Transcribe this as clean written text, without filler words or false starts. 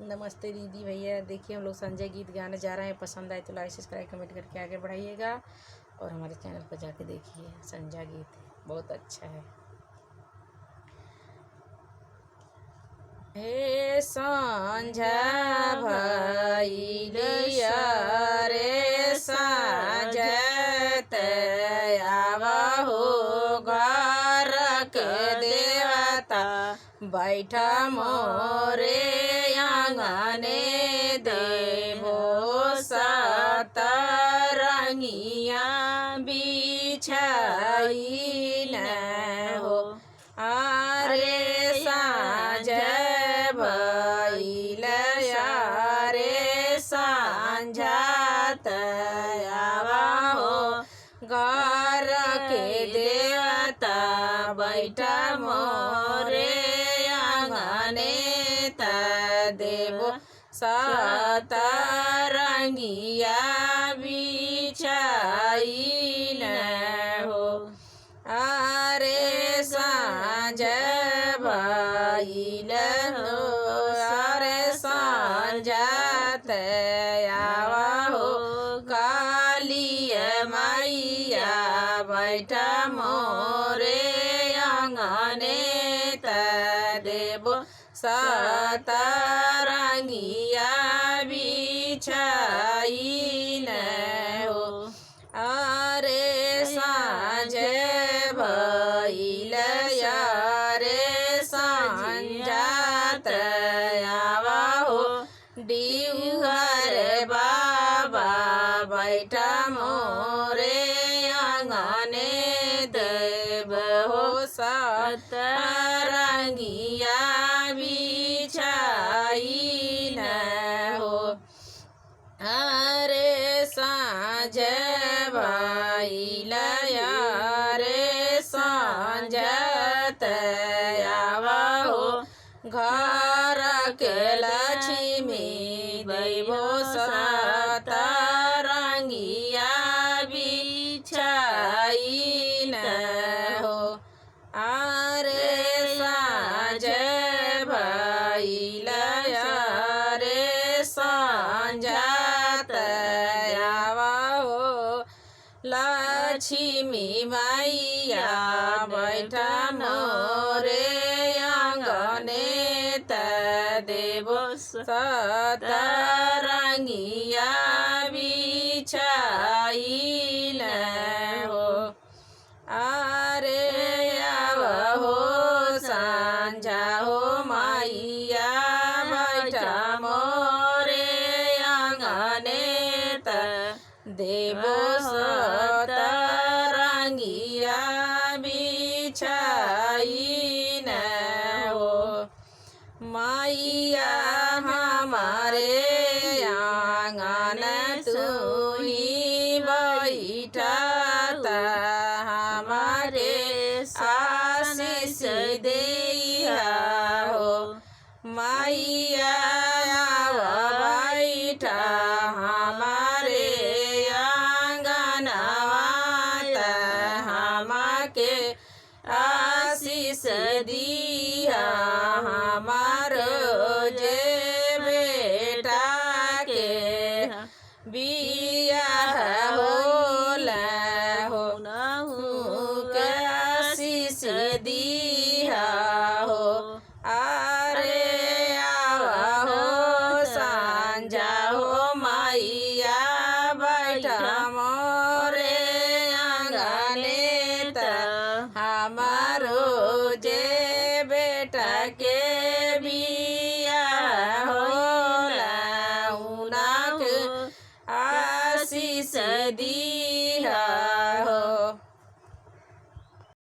नमस्ते दीदी भैया। देखिए हम लोग संजय गीत गाने जा रहे हैं। पसंद आए तो लाइक सब्सक्राइब कमेंट करके आगे बढ़ाइएगा और हमारे चैनल पर जाके देखिए। संजय गीत बहुत अच्छा है। हे संझा भइलिया रे साँझत आवहो घर के देवता बैठा मोरे आंगने देवो सतरंगिया बिछाई न हो। अरे साँझ भइलिया रे साँझत आवहो घर के देवता बैठा मोरे आंगने त देवो सतरंगिया बिछाई न हो। अरे साँझ भइल हो अरे साँझत आवहो कालिय मैया बैठा मोरे आंगने त देवो सतरंगिया बिछाई न हो। अरे साँझ भइलिया रे साँझत आवहो डिहर बाबा बैठा मोरे आंगने देवहो सतरंगिया बिछाई न हो। अरे साँझ भइलिया रे साँझत आवहो घर के लक्ष्मी देवो सतरंगिया बिछाई न हो। अरे साँझ भइलिया रे साँझत आवहो लक्ष्मी मैया बैठा मोरे आंगने त देवो सतरंगिया बिछाई न हो। अरे आवहो साँझा हो मैया बैठा मोरे आंगने त देवो सतरंगिया बिछाई न हो। मैया हमारे आंगन तू ही बैठा त हमारे आशीष दिया हो। मैया बैठा हमारे आंगनवा त हमके आशीष दिया। हमारो जे बेटा के बियाह होला हो के आशीष दिया हो। अरे आवहो साँझा हो मैया बैठा मोरे आंगने त हमारो जे बेटा के बियाह होला उनक आशीष दिया।